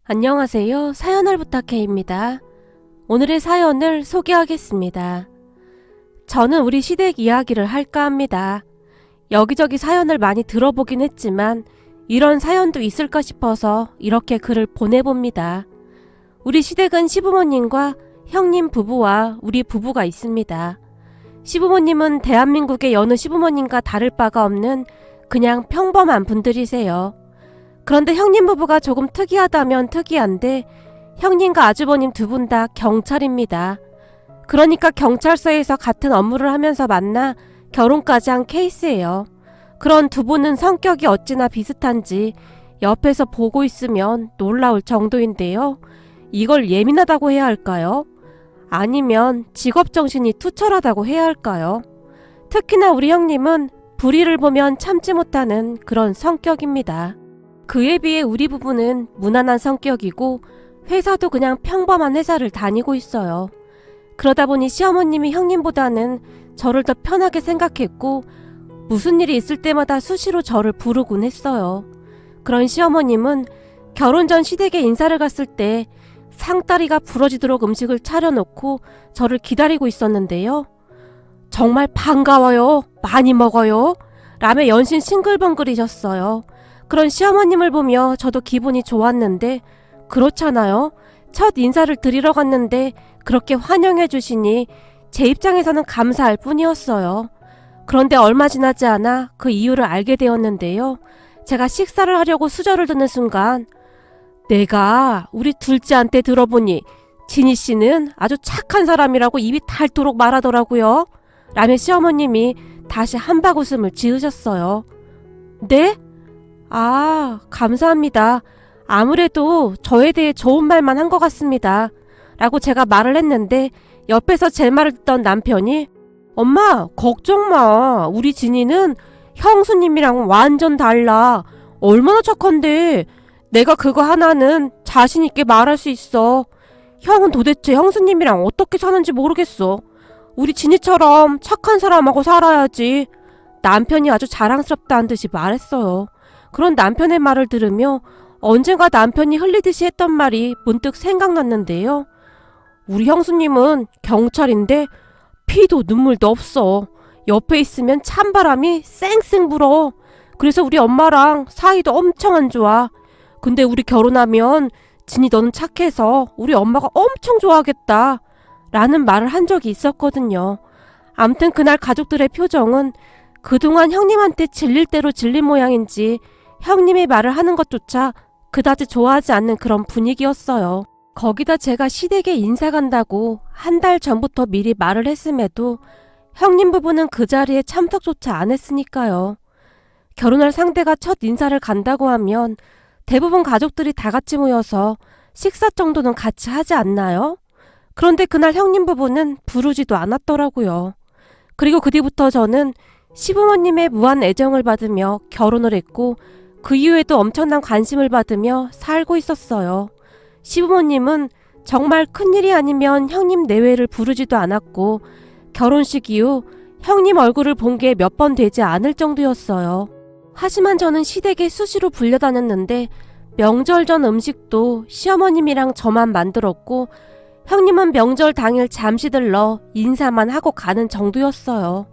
안녕하세요. 사연을 부탁해입니다. 오늘의 사연을 소개하겠습니다. 저는 우리 시댁 이야기를 할까 합니다. 여기저기 사연을 많이 들어보긴 했지만 이런 사연도 있을까 싶어서 이렇게 글을 보내봅니다. 우리 시댁은 시부모님과 형님 부부와 우리 부부가 있습니다. 시부모님은 대한민국의 여느 시부모님과 다를 바가 없는 그냥 평범한 분들이세요. 그런데 형님 부부가 조금 특이하다면 특이한데 형님과 아주버님 두 분 다 경찰입니다. 그러니까 경찰서에서 같은 업무를 하면서 만나 결혼까지 한 케이스예요. 그런 두 분은 성격이 어찌나 비슷한지 옆에서 보고 있으면 놀라울 정도인데요. 이걸 예민하다고 해야 할까요? 아니면 직업정신이 투철하다고 해야 할까요? 특히나 우리 형님은 불의를 보면 참지 못하는 그런 성격입니다. 그에 비해 우리 부부는 무난한 성격이고 회사도 그냥 평범한 회사를 다니고 있어요. 그러다 보니 시어머님이 형님보다는 저를 더 편하게 생각했고 무슨 일이 있을 때마다 수시로 저를 부르곤 했어요. 그런 시어머님은 결혼 전 시댁에 인사를 갔을 때 상다리가 부러지도록 음식을 차려놓고 저를 기다리고 있었는데요. 정말 반가워요. 많이 먹어요. 라며 연신 싱글벙글이셨어요. 그런 시어머님을 보며 저도 기분이 좋았는데 그렇잖아요. 첫 인사를 드리러 갔는데 그렇게 환영해 주시니 제 입장에서는 감사할 뿐이었어요. 그런데 얼마 지나지 않아 그 이유를 알게 되었는데요. 제가 식사를 하려고 수저를 드는 순간 내가 우리 둘째한테 들어보니 진희 씨는 아주 착한 사람이라고 입이 닳도록 말하더라고요. 라며 시어머님이 다시 한박웃음을 지으셨어요. 네? 아, 감사합니다. 아무래도 저에 대해 좋은 말만 한 것 같습니다. 라고 제가 말을 했는데 옆에서 제 말을 듣던 남편이 엄마, 걱정 마. 우리 진이는 형수님이랑 완전 달라. 얼마나 착한데. 내가 그거 하나는 자신 있게 말할 수 있어. 형은 도대체 형수님이랑 어떻게 사는지 모르겠어. 우리 진이처럼 착한 사람하고 살아야지. 남편이 아주 자랑스럽다는 듯이 말했어요. 그런 남편의 말을 들으며 언젠가 남편이 흘리듯이 했던 말이 문득 생각났는데요. 우리 형수님은 경찰인데 피도 눈물도 없어. 옆에 있으면 찬바람이 쌩쌩 불어. 그래서 우리 엄마랑 사이도 엄청 안 좋아. 근데 우리 결혼하면 진이 너는 착해서 우리 엄마가 엄청 좋아하겠다. 라는 말을 한 적이 있었거든요. 암튼 그날 가족들의 표정은 그동안 형님한테 질릴 대로 질린 모양인지 형님의 말을 하는 것조차 그다지 좋아하지 않는 그런 분위기였어요. 거기다 제가 시댁에 인사 간다고 한 달 전부터 미리 말을 했음에도 형님 부부는 그 자리에 참석조차 안 했으니까요. 결혼할 상대가 첫 인사를 간다고 하면 대부분 가족들이 다 같이 모여서 식사 정도는 같이 하지 않나요? 그런데 그날 형님 부부는 부르지도 않았더라고요. 그리고 그 뒤부터 저는 시부모님의 무한 애정을 받으며 결혼을 했고 그 이후에도 엄청난 관심을 받으며 살고 있었어요. 시부모님은 정말 큰일이 아니면 형님 내외를 부르지도 않았고 결혼식 이후 형님 얼굴을 본 게 몇 번 되지 않을 정도였어요. 하지만 저는 시댁에 수시로 불려다녔는데 명절 전 음식도 시어머님이랑 저만 만들었고 형님은 명절 당일 잠시 들러 인사만 하고 가는 정도였어요.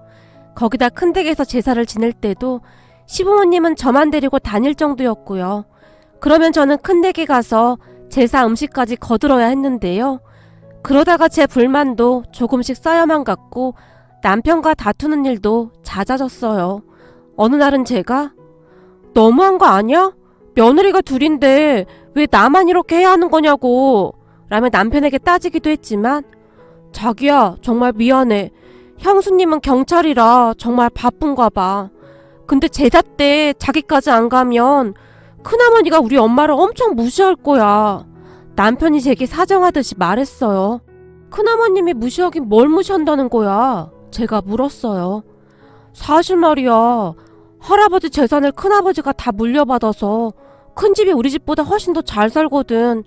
거기다 큰 댁에서 제사를 지낼 때도 시부모님은 저만 데리고 다닐 정도였고요. 그러면 저는 큰 댁에 가서 제사 음식까지 거들어야 했는데요. 그러다가 제 불만도 조금씩 쌓여만 갔고 남편과 다투는 일도 잦아졌어요. 어느 날은 제가 너무한 거 아니야? 며느리가 둘인데 왜 나만 이렇게 해야 하는 거냐고 라며 남편에게 따지기도 했지만 자기야 정말 미안해. 형수님은 경찰이라 정말 바쁜가 봐. 근데 제사 때 자기까지 안 가면 큰어머니가 우리 엄마를 엄청 무시할 거야. 남편이 제게 사정하듯이 말했어요. 큰어머님이 무시하긴 뭘 무시한다는 거야? 제가 물었어요. 사실 말이야. 할아버지 재산을 큰아버지가 다 물려받아서 큰 집이 우리 집보다 훨씬 더 잘 살거든.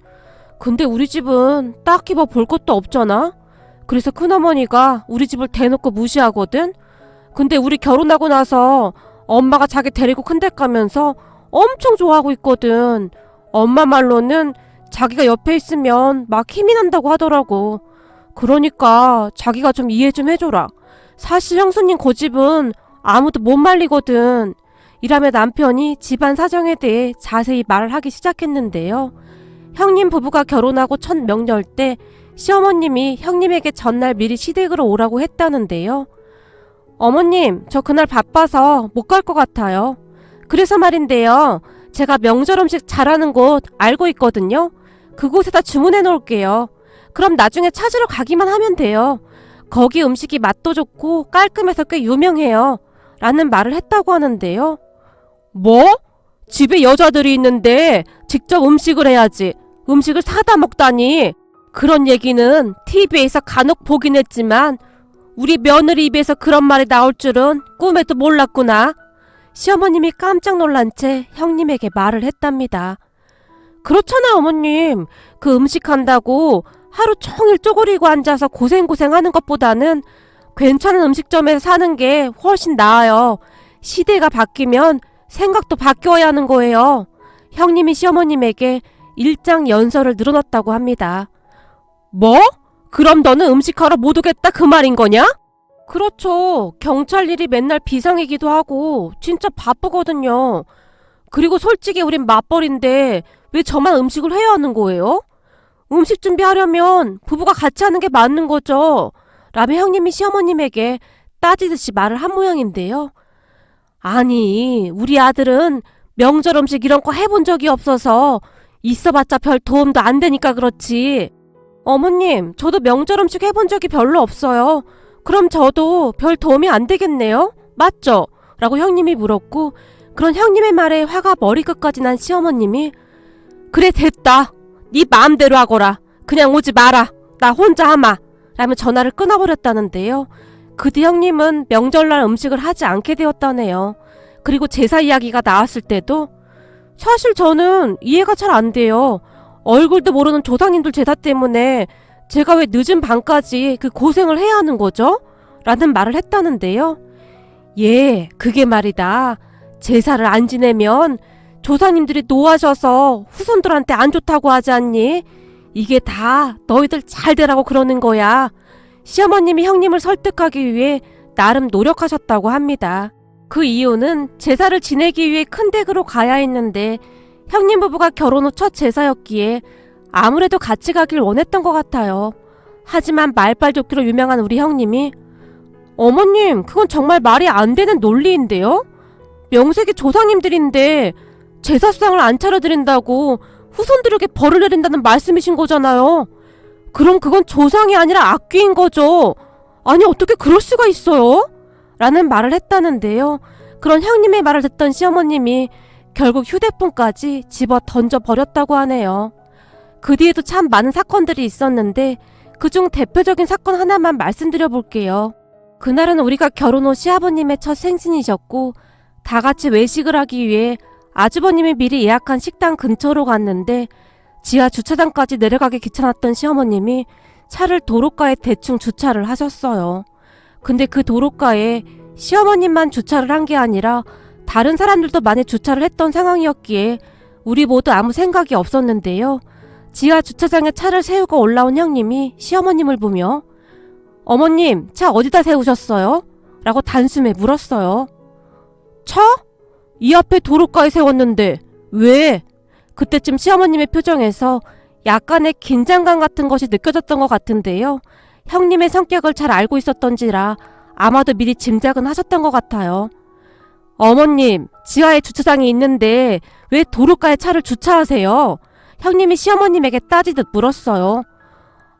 근데 우리 집은 딱히 뭐 볼 것도 없잖아. 그래서 큰어머니가 우리 집을 대놓고 무시하거든. 근데 우리 결혼하고 나서 엄마가 자기 데리고 큰데 가면서 엄청 좋아하고 있거든. 엄마 말로는 자기가 옆에 있으면 막 힘이 난다고 하더라고. 그러니까 자기가 좀 이해 좀 해줘라. 사실 형수님 고집은 아무도 못 말리거든. 이라며 남편이 집안 사정에 대해 자세히 말을 하기 시작했는데요. 형님 부부가 결혼하고 첫 명절 때 시어머님이 형님에게 전날 미리 시댁으로 오라고 했다는데요. 어머님, 저 그날 바빠서 못 갈 것 같아요. 그래서 말인데요. 제가 명절 음식 잘하는 곳 알고 있거든요. 그곳에다 주문해 놓을게요. 그럼 나중에 찾으러 가기만 하면 돼요. 거기 음식이 맛도 좋고 깔끔해서 꽤 유명해요. 라는 말을 했다고 하는데요. 뭐? 집에 여자들이 있는데 직접 음식을 해야지. 음식을 사다 먹다니. 그런 얘기는 TV에서 간혹 보긴 했지만 우리 며느리 입에서 그런 말이 나올 줄은 꿈에도 몰랐구나. 시어머님이 깜짝 놀란 채 형님에게 말을 했답니다. 그렇잖아요, 어머님. 그 음식 한다고 하루 종일 쪼그리고 앉아서 고생하는 것보다는 괜찮은 음식점에서 사는 게 훨씬 나아요. 시대가 바뀌면 생각도 바뀌어야 하는 거예요. 형님이 시어머님에게 일장연설을 늘어놨다고 합니다. 뭐? 그럼 너는 음식하러 못 오겠다 그 말인 거냐? 그렇죠. 경찰 일이 맨날 비상이기도 하고 진짜 바쁘거든요. 그리고 솔직히 우린 맞벌인데 왜 저만 음식을 해야 하는 거예요? 음식 준비하려면 부부가 같이 하는 게 맞는 거죠. 라며 형님이 시어머님에게 따지듯이 말을 한 모양인데요. 아니, 우리 아들은 명절 음식 이런 거 해본 적이 없어서 있어봤자 별 도움도 안 되니까 그렇지. 어머님, 저도 명절 음식 해본 적이 별로 없어요. 그럼 저도 별 도움이 안 되겠네요? 맞죠? 라고 형님이 물었고, 그런 형님의 말에 화가 머리끝까지 난 시어머님이 그래 됐다. 네 마음대로 하거라. 그냥 오지 마라. 나 혼자 하마. 라며 전화를 끊어버렸다는데요. 그 뒤 형님은 명절날 음식을 하지 않게 되었다네요. 그리고 제사 이야기가 나왔을 때도 사실 저는 이해가 잘 안 돼요. 얼굴도 모르는 조상님들 제사 때문에 제가 왜 늦은 밤까지 그 고생을 해야 하는 거죠? 라는 말을 했다는데요. 예, 그게 말이다. 제사를 안 지내면 조상님들이 노하셔서 후손들한테 안 좋다고 하지 않니? 이게 다 너희들 잘 되라고 그러는 거야. 시어머님이 형님을 설득하기 위해 나름 노력하셨다고 합니다. 그 이유는 제사를 지내기 위해 큰 댁으로 가야 했는데 형님 부부가 결혼 후 첫 제사였기에 아무래도 같이 가길 원했던 것 같아요. 하지만 말빨 좋기로 유명한 우리 형님이 어머님, 그건 정말 말이 안 되는 논리인데요? 명색이 조상님들인데 제사상을 안 차려드린다고 후손들에게 벌을 내린다는 말씀이신 거잖아요. 그럼 그건 조상이 아니라 악귀인 거죠. 아니 어떻게 그럴 수가 있어요? 라는 말을 했다는데요. 그런 형님의 말을 듣던 시어머님이 결국 휴대폰까지 집어 던져버렸다고 하네요. 그 뒤에도 참 많은 사건들이 있었는데 그중 대표적인 사건 하나만 말씀드려 볼게요. 그날은 우리가 결혼 후 시아버님의 첫 생신이셨고 다 같이 외식을 하기 위해 아주버님이 미리 예약한 식당 근처로 갔는데 지하 주차장까지 내려가기 귀찮았던 시어머님이 차를 도로가에 대충 주차를 하셨어요. 근데 그 도로가에 시어머님만 주차를 한 게 아니라 다른 사람들도 많이 주차를 했던 상황이었기에 우리 모두 아무 생각이 없었는데요. 지하 주차장에 차를 세우고 올라온 형님이 시어머님을 보며 어머님, 차 어디다 세우셨어요? 라고 단숨에 물었어요. 차? 이 앞에 도로가에 세웠는데 왜? 그때쯤 시어머님의 표정에서 약간의 긴장감 같은 것이 느껴졌던 것 같은데요. 형님의 성격을 잘 알고 있었던지라 아마도 미리 짐작은 하셨던 것 같아요. 어머님, 지하에 주차장이 있는데 왜 도로가에 차를 주차하세요? 형님이 시어머님에게 따지듯 물었어요.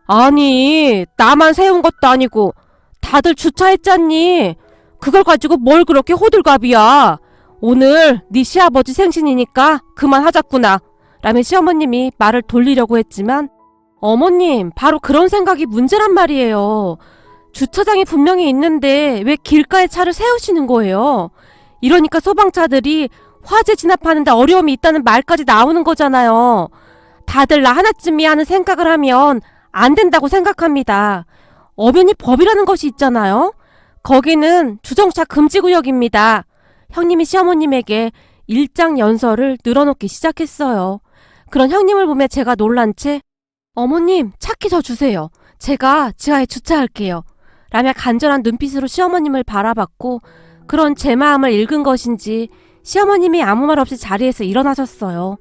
아니, 나만 세운 것도 아니고 다들 주차했잖니. 그걸 가지고 뭘 그렇게 호들갑이야. 오늘 네 시아버지 생신이니까 그만하자꾸나. 라며 시어머님이 말을 돌리려고 했지만 어머님, 바로 그런 생각이 문제란 말이에요. 주차장이 분명히 있는데 왜 길가에 차를 세우시는 거예요? 이러니까 소방차들이 화재 진압하는데 어려움이 있다는 말까지 나오는 거잖아요. 다들 나 하나쯤이야 하는 생각을 하면 안 된다고 생각합니다. 엄연히 법이라는 것이 있잖아요. 거기는 주정차 금지구역입니다. 형님이 시어머님에게 일장연설을 늘어놓기 시작했어요. 그런 형님을 보며 제가 놀란 채 어머님 차키 저 주세요. 제가 지하에 주차할게요. 라며 간절한 눈빛으로 시어머님을 바라봤고 그런 제 마음을 읽은 것인지 시어머님이 아무 말 없이 자리에서 일어나셨어요.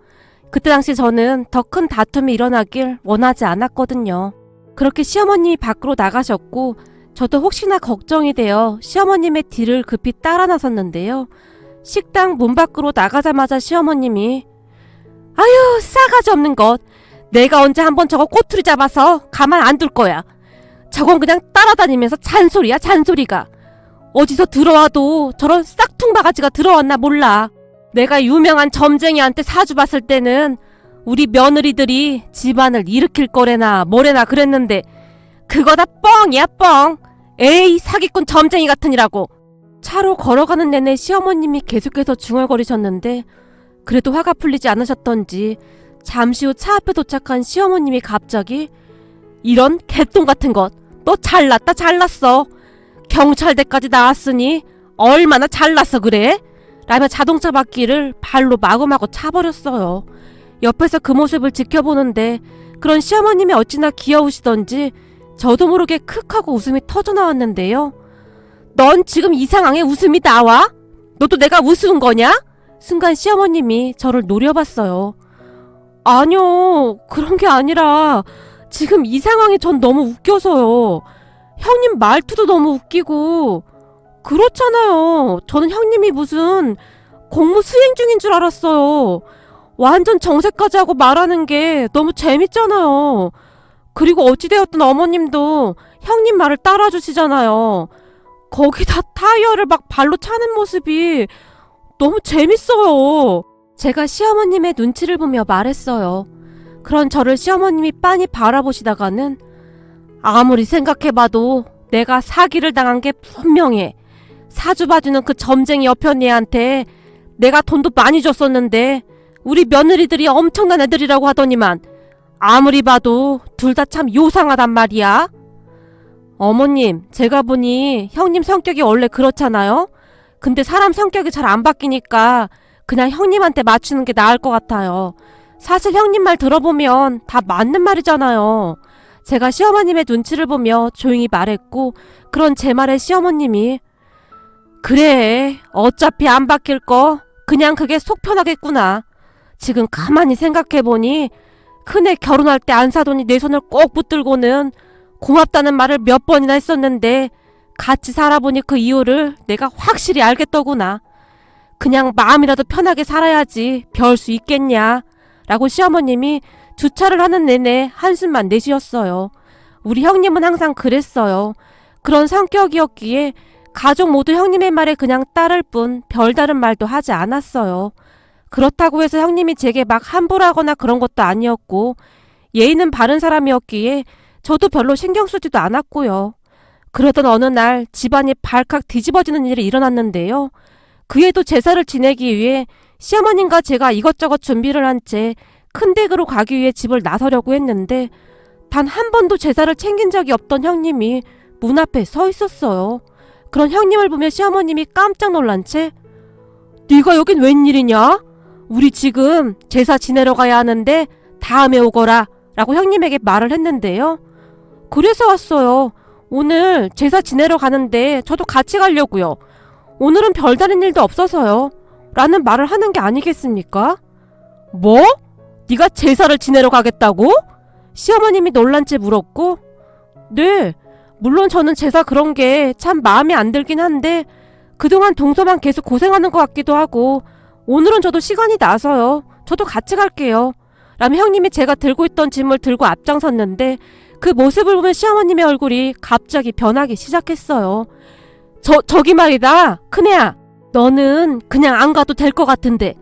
그때 당시 저는 더 큰 다툼이 일어나길 원하지 않았거든요. 그렇게 시어머님이 밖으로 나가셨고 저도 혹시나 걱정이 되어 시어머님의 뒤를 급히 따라 나섰는데요. 식당 문 밖으로 나가자마자 시어머님이 아유 싸가지 없는 것. 내가 언제 한번 저거 꼬투리 잡아서 가만 안 둘 거야. 저건 그냥 따라다니면서 잔소리야 잔소리가. 어디서 들어와도 저런 싹퉁바가지가 들어왔나 몰라. 내가 유명한 점쟁이한테 사주 봤을 때는 우리 며느리들이 집안을 일으킬 거래나 뭐래나 그랬는데 그거 다 뻥이야 뻥. 에이 사기꾼 점쟁이 같으니라고. 차로 걸어가는 내내 시어머님이 계속해서 중얼거리셨는데 그래도 화가 풀리지 않으셨던지 잠시 후 차 앞에 도착한 시어머님이 갑자기 이런 개똥 같은 것 너 잘났다 잘났어. 경찰대까지 나왔으니 얼마나 잘났어 그래? 라며 자동차 바퀴를 발로 마구마구 차버렸어요. 옆에서 그 모습을 지켜보는데 그런 시어머님이 어찌나 귀여우시던지 저도 모르게 크 하고 웃음이 터져나왔는데요. 넌 지금 이 상황에 웃음이 나와? 너도 내가 우스운 거냐? 순간 시어머님이 저를 노려봤어요. 아니요, 그런 게 아니라 지금 이 상황이 전 너무 웃겨서요. 형님 말투도 너무 웃기고 그렇잖아요. 저는 형님이 무슨 공무 수행 중인 줄 알았어요. 완전 정색까지 하고 말하는 게 너무 재밌잖아요. 그리고 어찌되었든 어머님도 형님 말을 따라주시잖아요. 거기다 타이어를 막 발로 차는 모습이 너무 재밌어요. 제가 시어머님의 눈치를 보며 말했어요. 그런 저를 시어머님이 빤히 바라보시다가는 아무리 생각해봐도 내가 사기를 당한 게 분명해. 사주 봐주는 그 점쟁이 여편 애한테 내가 돈도 많이 줬었는데 우리 며느리들이 엄청난 애들이라고 하더니만 아무리 봐도 둘 다 참 요상하단 말이야. 어머님, 제가 보니 형님 성격이 원래 그렇잖아요? 근데 사람 성격이 잘 안 바뀌니까 그냥 형님한테 맞추는 게 나을 것 같아요. 사실 형님 말 들어보면 다 맞는 말이잖아요. 제가 시어머님의 눈치를 보며 조용히 말했고 그런 제 말에 시어머님이 그래 어차피 안 바뀔 거 그냥 그게 속 편하겠구나. 지금 가만히 생각해보니 큰애 결혼할 때 안 사돈이 내 손을 꼭 붙들고는 고맙다는 말을 몇 번이나 했었는데 같이 살아보니 그 이유를 내가 확실히 알겠더구나. 그냥 마음이라도 편하게 살아야지 별 수 있겠냐 라고 시어머님이 주차를 하는 내내 한숨만 내쉬었어요. 우리 형님은 항상 그랬어요. 그런 성격이었기에 가족 모두 형님의 말에 그냥 따를 뿐 별다른 말도 하지 않았어요. 그렇다고 해서 형님이 제게 막 함부로 하거나 그런 것도 아니었고 예의는 바른 사람이었기에 저도 별로 신경 쓰지도 않았고요. 그러던 어느 날 집안이 발칵 뒤집어지는 일이 일어났는데요. 그해도 제사를 지내기 위해 시어머님과 제가 이것저것 준비를 한 채 큰 댁으로 가기 위해 집을 나서려고 했는데 단 한 번도 제사를 챙긴 적이 없던 형님이 문 앞에 서 있었어요. 그런 형님을 보며 시어머님이 깜짝 놀란 채 네가 여긴 웬일이냐? 우리 지금 제사 지내러 가야 하는데 다음에 오거라 라고 형님에게 말을 했는데요. 그래서 왔어요. 오늘 제사 지내러 가는데 저도 같이 가려고요. 오늘은 별다른 일도 없어서요. 라는 말을 하는 게 아니겠습니까? 뭐? 네가 제사를 지내러 가겠다고? 시어머님이 놀란 채 물었고 네, 물론 저는 제사 그런 게 참 마음에 안 들긴 한데 그동안 동서만 계속 고생하는 것 같기도 하고 오늘은 저도 시간이 나서요. 저도 같이 갈게요. 라며 형님이 제가 들고 있던 짐을 들고 앞장섰는데 그 모습을 보면 시어머님의 얼굴이 갑자기 변하기 시작했어요. 저기 말이다. 큰애야. 너는 그냥 안 가도 될 것 같은데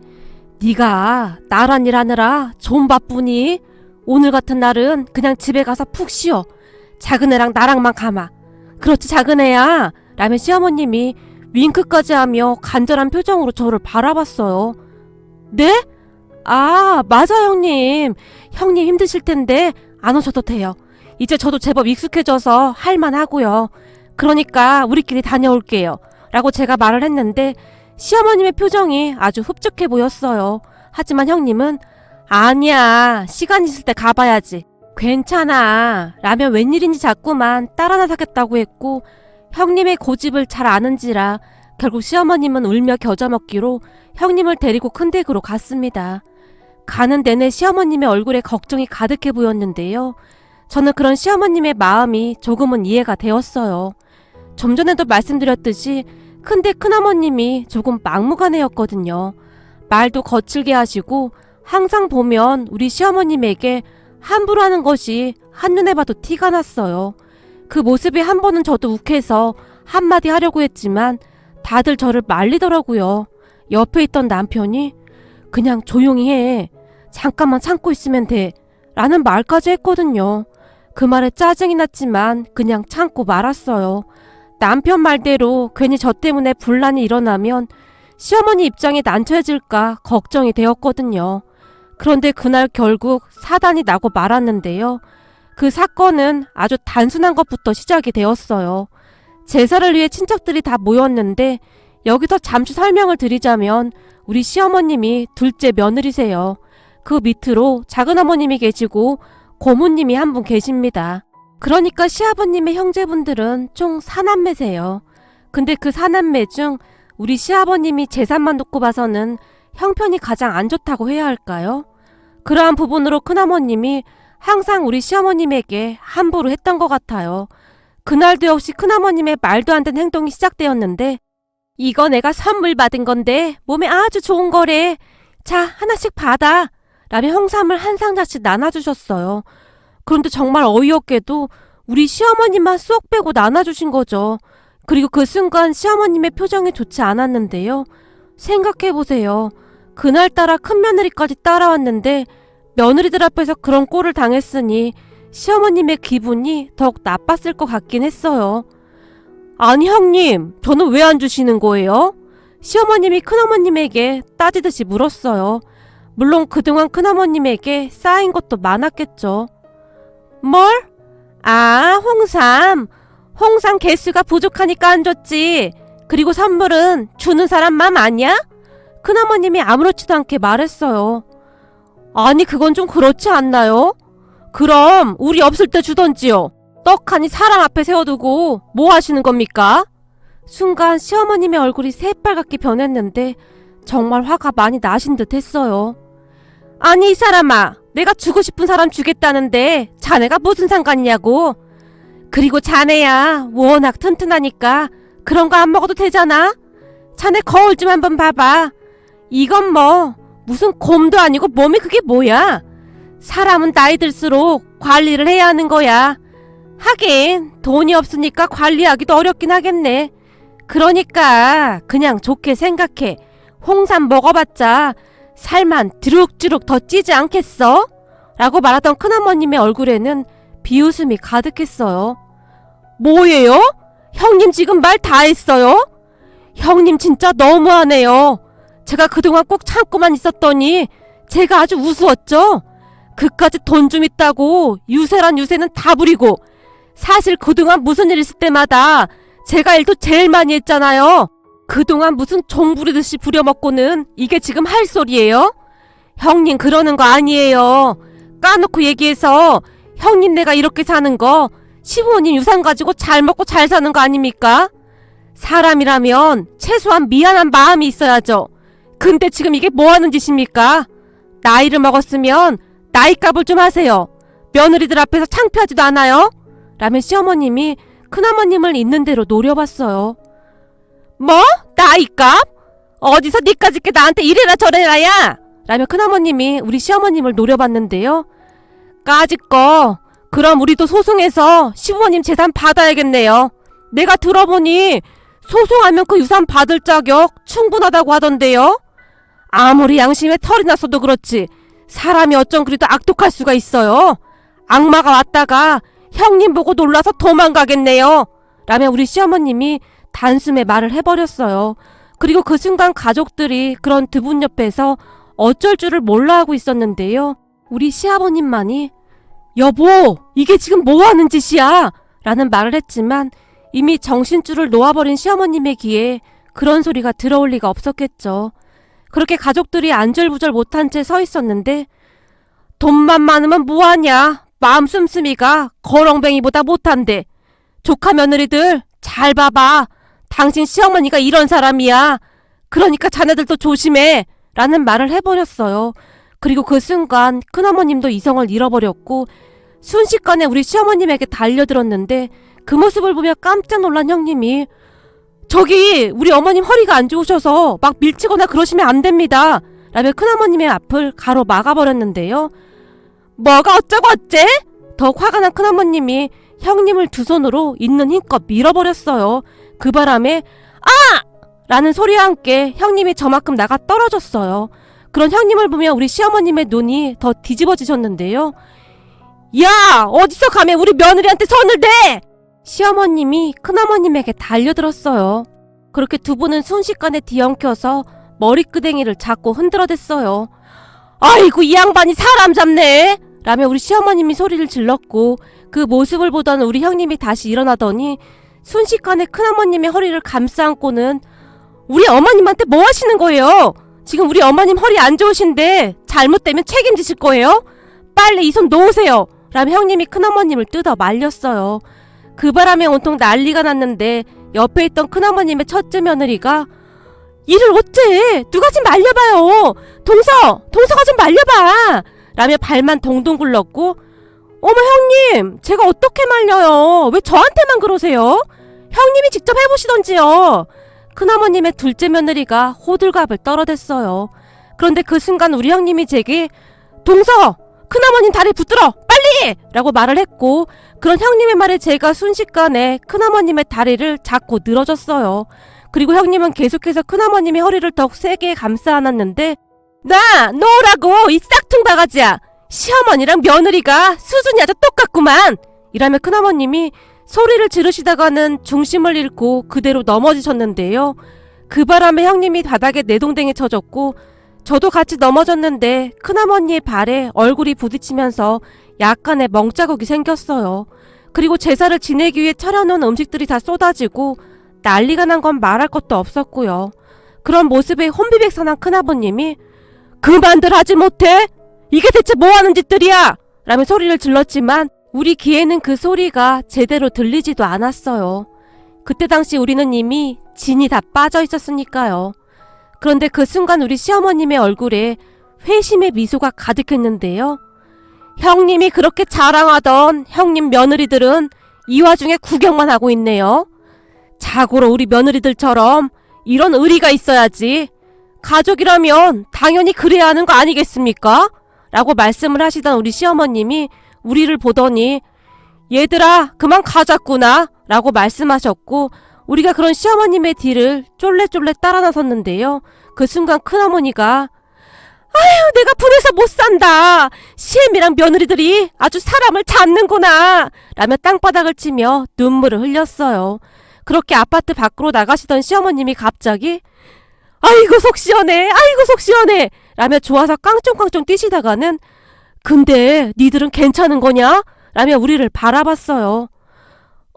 네가 나란 일 하느라 좀 바쁘니 오늘 같은 날은 그냥 집에 가서 푹 쉬어. 작은애랑 나랑만 가마. 그렇지 작은애야. 라며 시어머님이 윙크까지 하며 간절한 표정으로 저를 바라봤어요. 네? 아 맞아 형님. 형님 힘드실 텐데 안 오셔도 돼요. 이제 저도 제법 익숙해져서 할만하고요. 그러니까 우리끼리 다녀올게요. 라고 제가 말을 했는데 시어머님의 표정이 아주 흡족해 보였어요. 하지만 형님은 아니야. 시간 있을 때 가봐야지. 괜찮아. 라면 웬일인지 자꾸만 딸 하나 사겠다고 했고 형님의 고집을 잘 아는지라 결국 시어머님은 울며 겨자 먹기로 형님을 데리고 큰 댁으로 갔습니다. 가는 내내 시어머님의 얼굴에 걱정이 가득해 보였는데요. 저는 그런 시어머님의 마음이 조금은 이해가 되었어요. 좀 전에도 말씀드렸듯이 큰댁 큰어머님이 조금 막무가내였거든요. 말도 거칠게 하시고 항상 보면 우리 시어머님에게 함부로 하는 것이 한눈에 봐도 티가 났어요. 그 모습이 한 번은 저도 욱해서 한마디 하려고 했지만 다들 저를 말리더라고요. 옆에 있던 남편이 그냥 조용히 해. 잠깐만 참고 있으면 돼. 라는 말까지 했거든요. 그 말에 짜증이 났지만 그냥 참고 말았어요. 남편 말대로 괜히 저 때문에 분란이 일어나면 시어머니 입장이 난처해질까 걱정이 되었거든요. 그런데 그날 결국 사단이 나고 말았는데요. 그 사건은 아주 단순한 것부터 시작이 되었어요. 제사를 위해 친척들이 다 모였는데 여기서 잠시 설명을 드리자면 우리 시어머님이 둘째 며느리세요. 그 밑으로 작은어머님이 계시고 고모님이 한 분 계십니다. 그러니까 시아버님의 형제분들은 총 4남매세요. 근데 그 4남매 중 우리 시아버님이 재산만 놓고 봐서는 형편이 가장 안 좋다고 해야 할까요? 그러한 부분으로 큰어머님이 항상 우리 시어머님에게 함부로 했던 것 같아요. 그날도 역시 큰어머님의 말도 안 되는 행동이 시작되었는데 이거 내가 선물 받은 건데 몸에 아주 좋은 거래. 자, 하나씩 받아. 라며 홍삼을 한 상자씩 나눠주셨어요. 그런데 정말 어이없게도 우리 시어머님만 쏙 빼고 나눠주신 거죠. 그리고 그 순간 시어머님의 표정이 좋지 않았는데요. 생각해보세요. 그날따라 큰며느리까지 따라왔는데 며느리들 앞에서 그런 꼴을 당했으니 시어머님의 기분이 더욱 나빴을 것 같긴 했어요. 아니 형님, 저는 왜 안 주시는 거예요? 시어머님이 큰어머님에게 따지듯이 물었어요. 물론 그동안 큰어머님에게 쌓인 것도 많았겠죠. 뭘? 아, 홍삼 개수가 부족하니까 안 줬지. 그리고 선물은 주는 사람 맘 아니야? 큰어머님이 아무렇지도 않게 말했어요. 아니 그건 좀 그렇지 않나요? 그럼 우리 없을 때 주던지요. 떡하니 사람 앞에 세워두고 뭐 하시는 겁니까? 순간 시어머님의 얼굴이 새빨갛게 변했는데 정말 화가 많이 나신 듯 했어요. 아니 이 사람아, 내가 주고 싶은 사람 주겠다는데 자네가 무슨 상관이냐고. 그리고 자네야 워낙 튼튼하니까 그런 거 안 먹어도 되잖아. 자네 거울 좀 한번 봐봐. 이건 뭐 무슨 곰도 아니고 몸이 그게 뭐야. 사람은 나이 들수록 관리를 해야 하는 거야. 하긴 돈이 없으니까 관리하기도 어렵긴 하겠네. 그러니까 그냥 좋게 생각해. 홍삼 먹어봤자 살만 드룩드룩 더 찌지 않겠어? 라고 말하던 큰어머님의 얼굴에는 비웃음이 가득했어요. 뭐예요? 형님 지금 말 다 했어요? 형님 진짜 너무하네요. 제가 그동안 꼭 참고만 있었더니 제가 아주 우스웠죠? 그까짓 돈 좀 있다고 유세란 유세는 다 부리고 사실 그동안 무슨 일 있을 때마다 제가 일도 제일 많이 했잖아요. 그동안 무슨 종 부리듯이 부려먹고는 이게 지금 할 소리예요? 형님 그러는 거 아니에요. 까놓고 얘기해서 형님 내가 이렇게 사는 거 시부모님 유산 가지고 잘 먹고 잘 사는 거 아닙니까? 사람이라면 최소한 미안한 마음이 있어야죠. 근데 지금 이게 뭐 하는 짓입니까? 나이를 먹었으면 나이값을 좀 하세요. 며느리들 앞에서 창피하지도 않아요? 라며 시어머님이 큰어머님을 있는 대로 노려봤어요. 뭐? 나이값? 어디서 니까짓 게 나한테 이래라 저래라야? 라며 큰어머님이 우리 시어머님을 노려봤는데요. 까짓 거 그럼 우리도 소송해서 시부모님 재산 받아야겠네요. 내가 들어보니 소송하면 그 유산 받을 자격 충분하다고 하던데요. 아무리 양심에 털이 났어도 그렇지 사람이 어쩜 그리도 악독할 수가 있어요. 악마가 왔다가 형님 보고 놀라서 도망가겠네요. 라며 우리 시어머님이 단숨에 말을 해버렸어요. 그리고 그 순간 가족들이 그런 두 분 옆에서 어쩔 줄을 몰라 하고 있었는데요. 우리 시아버님만이 여보 이게 지금 뭐 하는 짓이야? 라는 말을 했지만 이미 정신줄을 놓아버린 시어머님의 귀에 그런 소리가 들어올 리가 없었겠죠. 그렇게 가족들이 안절부절 못한 채 서 있었는데 돈만 많으면 뭐하냐. 마음 씀씀이가 거렁뱅이보다 못한데. 조카 며느리들 잘 봐봐. 당신 시어머니가 이런 사람이야. 그러니까 자네들도 조심해. 라는 말을 해버렸어요. 그리고 그 순간 큰어머님도 이성을 잃어버렸고 순식간에 우리 시어머님에게 달려들었는데 그 모습을 보며 깜짝 놀란 형님이 저기 우리 어머님 허리가 안 좋으셔서 막 밀치거나 그러시면 안 됩니다. 라며 큰어머님의 앞을 가로막아버렸는데요. 뭐가 어쩌고 어째? 더욱 화가 난 큰어머님이 형님을 두 손으로 있는 힘껏 밀어버렸어요. 그 바람에 아! 라는 소리와 함께 형님이 저만큼 나가 떨어졌어요. 그런 형님을 보며 우리 시어머님의 눈이 더 뒤집어지셨는데요. 야! 어디서 감히 우리 며느리한테 손을 대! 시어머님이 큰어머님에게 달려들었어요. 그렇게 두 분은 순식간에 뒤엉켜서 머리끄댕이를 잡고 흔들어댔어요. 아이고 이 양반이 사람 잡네! 라며 우리 시어머님이 소리를 질렀고 그 모습을 보던 우리 형님이 다시 일어나더니 순식간에 큰어머님의 허리를 감싸 안고는 우리 어머님한테 뭐 하시는 거예요? 지금 우리 어머님 허리 안 좋으신데 잘못되면 책임지실 거예요? 빨리 이 손 놓으세요! 라며 형님이 큰어머님을 뜯어 말렸어요. 그 바람에 온통 난리가 났는데 옆에 있던 큰어머님의 첫째 며느리가 이를 어째! 누가 좀 말려봐요! 동서가 좀 말려봐! 라며 발만 동동 굴렀고 어머 형님! 제가 어떻게 말려요? 왜 저한테만 그러세요? 형님이 직접 해보시던지요. 큰어머님의 둘째 며느리가 호들갑을 떨어댔어요. 그런데 그 순간 우리 형님이 제게 동서! 큰어머님 다리 붙들어! 빨리! 라고 말을 했고 그런 형님의 말에 제가 순식간에 큰어머님의 다리를 잡고 늘어졌어요. 그리고 형님은 계속해서 큰어머님의 허리를 더욱 세게 감싸 안았는데 나! 놓으라고! 이 싹퉁 바가지야! 시어머니랑 며느리가 수준이 아주 똑같구만! 이라며 큰어머님이 소리를 지르시다가는 중심을 잃고 그대로 넘어지셨는데요. 그 바람에 형님이 바닥에 내동댕이 쳐졌고 저도 같이 넘어졌는데 큰어머니의 발에 얼굴이 부딪히면서 약간의 멍자국이 생겼어요. 그리고 제사를 지내기 위해 차려놓은 음식들이 다 쏟아지고 난리가 난 건 말할 것도 없었고요. 그런 모습에 혼비백산한 큰아버님이 그만들 하지 못해? 이게 대체 뭐하는 짓들이야? 라며 소리를 질렀지만 우리 귀에는 그 소리가 제대로 들리지도 않았어요. 그때 당시 우리는 이미 진이 다 빠져 있었으니까요. 그런데 그 순간 우리 시어머님의 얼굴에 회심의 미소가 가득했는데요. 형님이 그렇게 자랑하던 형님 며느리들은 이 와중에 구경만 하고 있네요. 자고로 우리 며느리들처럼 이런 의리가 있어야지. 가족이라면 당연히 그래야 하는 거 아니겠습니까? 라고 말씀을 하시던 우리 시어머님이 우리를 보더니 얘들아 그만 가자꾸나 라고 말씀하셨고 우리가 그런 시어머님의 뒤를 쫄래쫄래 따라 나섰는데요. 그 순간 큰어머니가 아휴 내가 분해서 못 산다. 시애미랑 며느리들이 아주 사람을 잡는구나 라며 땅바닥을 치며 눈물을 흘렸어요. 그렇게 아파트 밖으로 나가시던 시어머님이 갑자기 아이고 속 시원해 아이고 속 시원해 라며 좋아서 깡총깡총 뛰시다가는 근데 니들은 괜찮은 거냐? 라며 우리를 바라봤어요.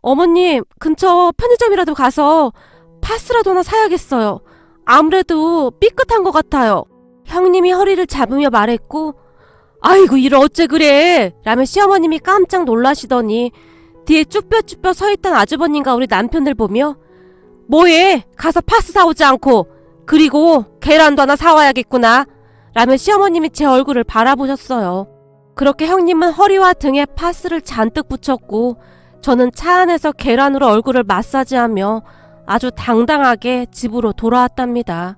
어머님 근처 편의점이라도 가서 파스라도 하나 사야겠어요. 아무래도 삐끗한 것 같아요. 형님이 허리를 잡으며 말했고 아이고 이를 어째 그래 라며 시어머님이 깜짝 놀라시더니 뒤에 쭈뼛쭈뼛 서있던 아주버님과 우리 남편을 보며 뭐해 가서 파스 사오지 않고 그리고 계란도 하나 사와야겠구나 라며 시어머님이 제 얼굴을 바라보셨어요. 그렇게 형님은 허리와 등에 파스를 잔뜩 붙였고 저는 차 안에서 계란으로 얼굴을 마사지하며 아주 당당하게 집으로 돌아왔답니다.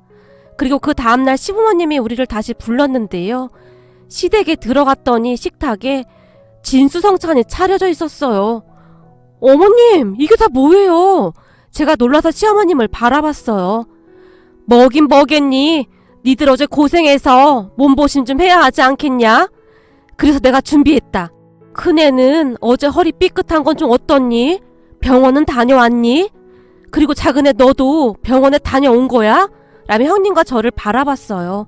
그리고 그 다음날 시부모님이 우리를 다시 불렀는데요. 시댁에 들어갔더니 식탁에 진수성찬이 차려져 있었어요. 어머님 이게 다 뭐예요? 제가 놀라서 시어머님을 바라봤어요. 뭐긴 뭐겠니? 니들 어제 고생해서 몸보신 좀 해야 하지 않겠냐? 그래서 내가 준비했다. 큰애는 어제 허리 삐끗한 건 좀 어떻니? 병원은 다녀왔니? 그리고 작은애 너도 병원에 다녀온 거야? 라며 형님과 저를 바라봤어요.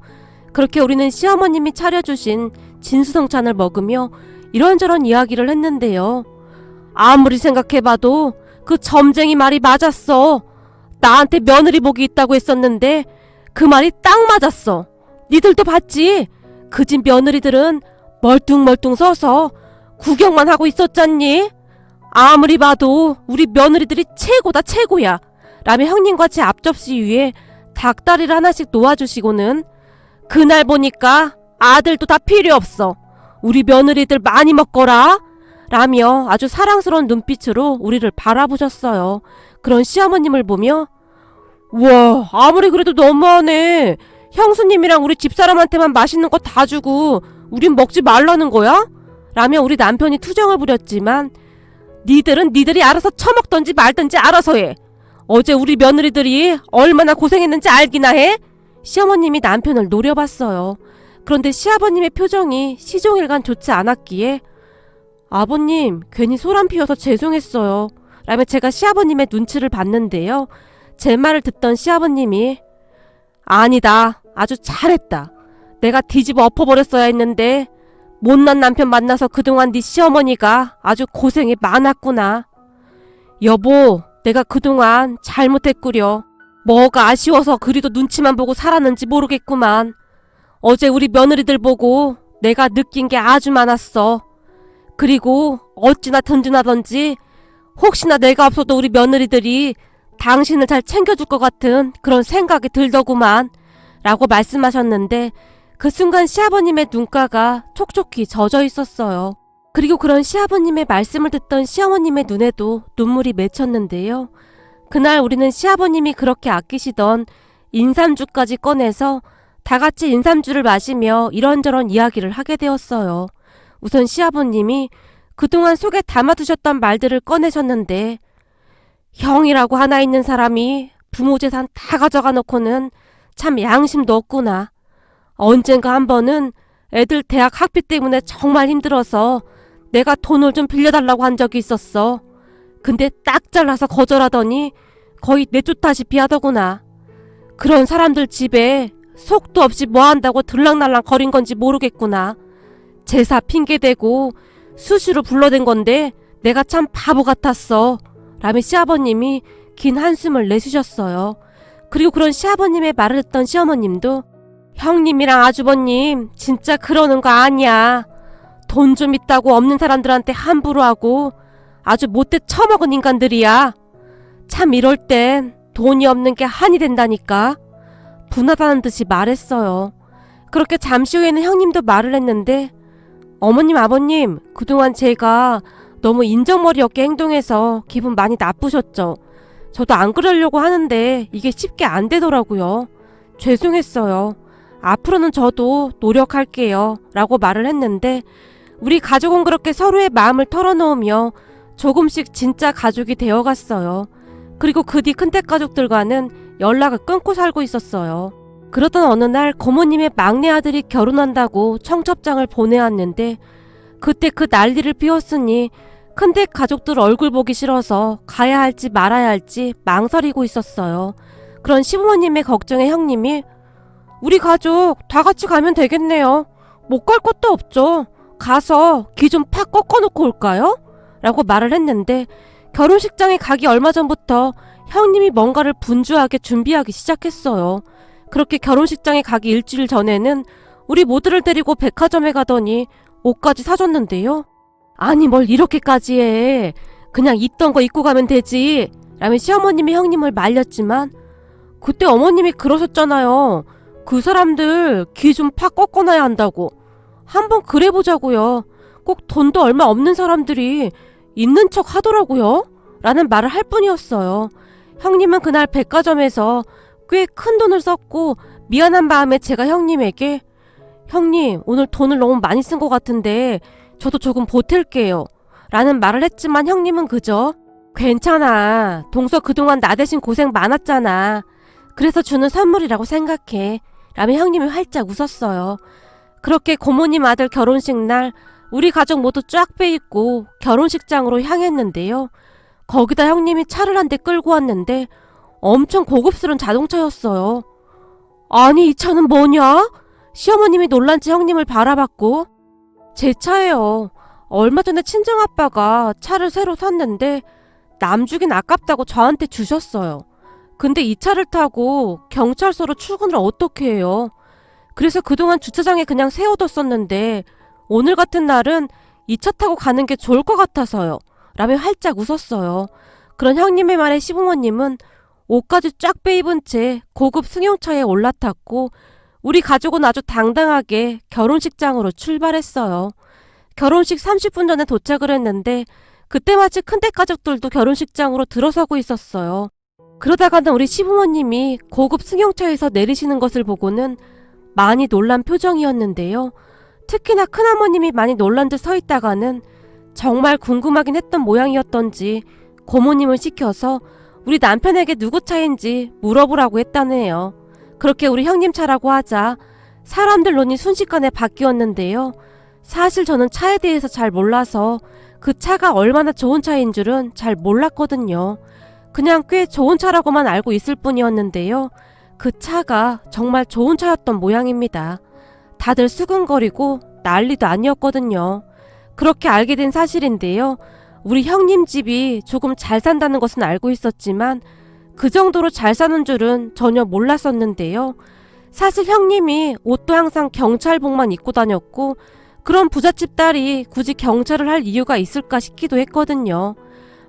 그렇게 우리는 시어머님이 차려주신 진수성찬을 먹으며 이런저런 이야기를 했는데요. 아무리 생각해봐도 그 점쟁이 말이 맞았어. 나한테 며느리 복이 있다고 했었는데 그 말이 딱 맞았어. 니들도 봤지? 그 집 며느리들은 멀뚱멀뚱 서서 구경만 하고 있었잖니? 아무리 봐도 우리 며느리들이 최고다 최고야 라며 형님과 제 앞접시 위에 닭다리를 하나씩 놓아주시고는 그날 보니까 아들도 다 필요 없어. 우리 며느리들 많이 먹거라 라며 아주 사랑스러운 눈빛으로 우리를 바라보셨어요. 그런 시어머님을 보며 우와 아무리 그래도 너무하네. 형수님이랑 우리 집사람한테만 맛있는 거 다 주고 우린 먹지 말라는 거야? 라며 우리 남편이 투정을 부렸지만 니들은 니들이 알아서 처먹던지 말던지 알아서 해. 어제 우리 며느리들이 얼마나 고생했는지 알기나 해? 시어머님이 남편을 노려봤어요. 그런데 시아버님의 표정이 시종일관 좋지 않았기에 아버님 괜히 소란 피워서 죄송했어요 라며 제가 시아버님의 눈치를 봤는데요. 제 말을 듣던 시아버님이 아니다 아주 잘했다. 내가 뒤집어 엎어버렸어야 했는데 못난 남편 만나서 그동안 네 시어머니가 아주 고생이 많았구나. 여보 내가 그동안 잘못했구려. 뭐가 아쉬워서 그리도 눈치만 보고 살았는지 모르겠구만. 어제 우리 며느리들 보고 내가 느낀 게 아주 많았어. 그리고 어찌나 든든하던지 혹시나 내가 없어도 우리 며느리들이 당신을 잘 챙겨줄 것 같은 그런 생각이 들더구만 라고 말씀하셨는데 그 순간 시아버님의 눈가가 촉촉히 젖어 있었어요. 그리고 그런 시아버님의 말씀을 듣던 시어머님의 눈에도 눈물이 맺혔는데요. 그날 우리는 시아버님이 그렇게 아끼시던 인삼주까지 꺼내서 다 같이 인삼주를 마시며 이런저런 이야기를 하게 되었어요. 우선 시아버님이 그동안 속에 담아두셨던 말들을 꺼내셨는데 형이라고 하나 있는 사람이 부모 재산 다 가져가 놓고는 참 양심도 없구나. 언젠가 한 번은 애들 대학 학비 때문에 정말 힘들어서 내가 돈을 좀 빌려달라고 한 적이 있었어. 근데 딱 잘라서 거절하더니 거의 내쫓다시피 하더구나. 그런 사람들 집에 속도 없이 뭐 한다고 들락날락 거린 건지 모르겠구나. 제사 핑계대고 수시로 불러댄 건데 내가 참 바보 같았어 라며 시아버님이 긴 한숨을 내쉬셨어요. 그리고 그런 시아버님의 말을 듣던 시어머님도 형님이랑 아주버님 진짜 그러는 거 아니야. 돈 좀 있다고 없는 사람들한테 함부로 하고 아주 못돼 처먹은 인간들이야. 참 이럴 땐 돈이 없는 게 한이 된다니까. 분하다는 듯이 말했어요. 그렇게 잠시 후에는 형님도 말을 했는데 어머님 아버님 그동안 제가 너무 인정머리 없게 행동해서 기분 많이 나쁘셨죠. 저도 안 그러려고 하는데 이게 쉽게 안 되더라고요. 죄송했어요. 앞으로는 저도 노력할게요 라고 말을 했는데 우리 가족은 그렇게 서로의 마음을 털어놓으며 조금씩 진짜 가족이 되어갔어요. 그리고 그 뒤 큰댁 가족들과는 연락을 끊고 살고 있었어요. 그러던 어느 날 고모님의 막내 아들이 결혼한다고 청첩장을 보내왔는데 그때 그 난리를 피웠으니 큰댁 가족들 얼굴 보기 싫어서 가야 할지 말아야 할지 망설이고 있었어요. 그런 시부모님의 걱정에 형님이 우리 가족 다 같이 가면 되겠네요. 못 갈 것도 없죠. 가서 기 좀 팍 꺾어놓고 올까요? 라고 말을 했는데 결혼식장에 가기 얼마 전부터 형님이 뭔가를 분주하게 준비하기 시작했어요. 그렇게 결혼식장에 가기 일주일 전에는 우리 모두를 데리고 백화점에 가더니 옷까지 사줬는데요. 아니 뭘 이렇게까지 해. 그냥 있던 거 입고 가면 되지 라며 시어머님이 형님을 말렸지만 그때 어머님이 그러셨잖아요. 그 사람들 귀 좀 팍 꺾어놔야 한다고. 한번 그래보자고요. 꼭 돈도 얼마 없는 사람들이 있는 척 하더라고요 라는 말을 할 뿐이었어요. 형님은 그날 백화점에서 꽤 큰 돈을 썼고 미안한 마음에 제가 형님에게 형님 오늘 돈을 너무 많이 쓴 것 같은데 저도 조금 보탤게요 라는 말을 했지만 형님은 그저 괜찮아. 동서 그동안 나 대신 고생 많았잖아. 그래서 주는 선물이라고 생각해 라며 형님이 활짝 웃었어요. 그렇게 고모님 아들 결혼식 날 우리 가족 모두 쫙 빼입고 결혼식장으로 향했는데요. 거기다 형님이 차를 한 대 끌고 왔는데 엄청 고급스러운 자동차였어요. 아니 이 차는 뭐냐? 시어머님이 놀란지 형님을 바라봤고 제 차예요. 얼마 전에 친정아빠가 차를 새로 샀는데 남 주긴 아깝다고 저한테 주셨어요. 근데 이 차를 타고 경찰서로 출근을 어떻게 해요? 그래서 그동안 주차장에 그냥 세워뒀었는데 오늘 같은 날은 이 차 타고 가는 게 좋을 것 같아서요. 라며 활짝 웃었어요. 그런 형님의 말에 시부모님은 옷까지 쫙 빼입은 채 고급 승용차에 올라탔고 우리 가족은 아주 당당하게 결혼식장으로 출발했어요. 결혼식 30분 전에 도착을 했는데 그때 마치 큰댁 가족들도 결혼식장으로 들어서고 있었어요. 그러다가는 우리 시부모님이 고급 승용차에서 내리시는 것을 보고는 많이 놀란 표정이었는데요. 특히나 큰어머님이 많이 놀란 듯 서 있다가는 정말 궁금하긴 했던 모양이었던지 고모님을 시켜서 우리 남편에게 누구 차인지 물어보라고 했다네요. 그렇게 우리 형님 차라고 하자 사람들 눈이 순식간에 바뀌었는데요. 사실 저는 차에 대해서 잘 몰라서 그 차가 얼마나 좋은 차인 줄은 잘 몰랐거든요. 그냥 꽤 좋은 차라고만 알고 있을 뿐이었는데요. 그 차가 정말 좋은 차였던 모양입니다. 다들 수근거리고 난리도 아니었거든요. 그렇게 알게 된 사실인데요. 우리 형님 집이 조금 잘 산다는 것은 알고 있었지만 그 정도로 잘 사는 줄은 전혀 몰랐었는데요. 사실 형님이 옷도 항상 경찰복만 입고 다녔고 그런 부잣집 딸이 굳이 경찰을 할 이유가 있을까 싶기도 했거든요.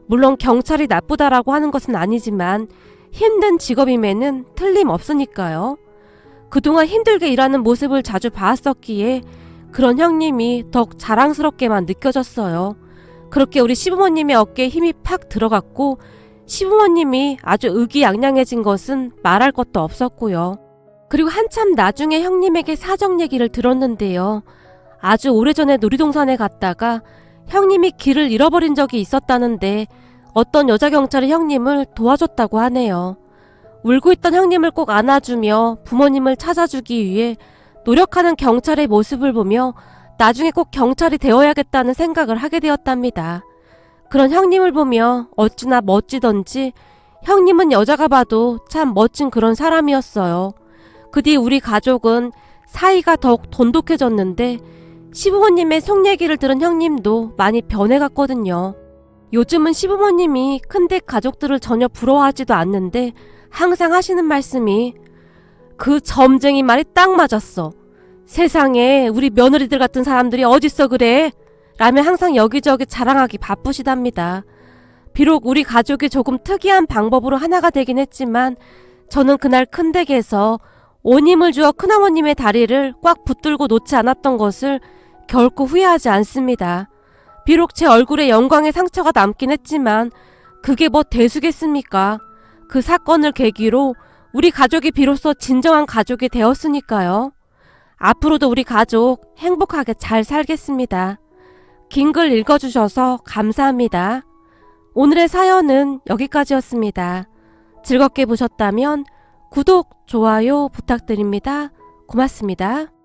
물론 경찰이 나쁘다라고 하는 것은 아니지만 힘든 직업임에는 틀림없으니까요. 그동안 힘들게 일하는 모습을 자주 봤었기에 그런 형님이 더욱 자랑스럽게만 느껴졌어요. 그렇게 우리 시부모님의 어깨에 힘이 팍 들어갔고 시부모님이 아주 의기양양해진 것은 말할 것도 없었고요. 그리고 한참 나중에 형님에게 사정 얘기를 들었는데요. 아주 오래전에 놀이동산에 갔다가 형님이 길을 잃어버린 적이 있었다는데 어떤 여자 경찰이 형님을 도와줬다고 하네요. 울고 있던 형님을 꼭 안아주며 부모님을 찾아주기 위해 노력하는 경찰의 모습을 보며 나중에 꼭 경찰이 되어야겠다는 생각을 하게 되었답니다. 그런 형님을 보며 어찌나 멋지던지 형님은 여자가 봐도 참 멋진 그런 사람이었어요. 그 뒤 우리 가족은 사이가 더욱 돈독해졌는데 시부모님의 속 얘기를 들은 형님도 많이 변해갔거든요. 요즘은 시부모님이 큰댁 가족들을 전혀 부러워하지도 않는데 항상 하시는 말씀이 그 점쟁이 말이 딱 맞았어. 세상에 우리 며느리들 같은 사람들이 어딨어 그래? 라며 항상 여기저기 자랑하기 바쁘시답니다. 비록 우리 가족이 조금 특이한 방법으로 하나가 되긴 했지만 저는 그날 큰댁에서 온 힘을 주어 큰어머님의 다리를 꽉 붙들고 놓지 않았던 것을 결코 후회하지 않습니다. 비록 제 얼굴에 영광의 상처가 남긴 했지만 그게 뭐 대수겠습니까? 그 사건을 계기로 우리 가족이 비로소 진정한 가족이 되었으니까요. 앞으로도 우리 가족 행복하게 잘 살겠습니다. 긴 글 읽어주셔서 감사합니다. 오늘의 사연은 여기까지였습니다. 즐겁게 보셨다면 구독, 좋아요 부탁드립니다. 고맙습니다.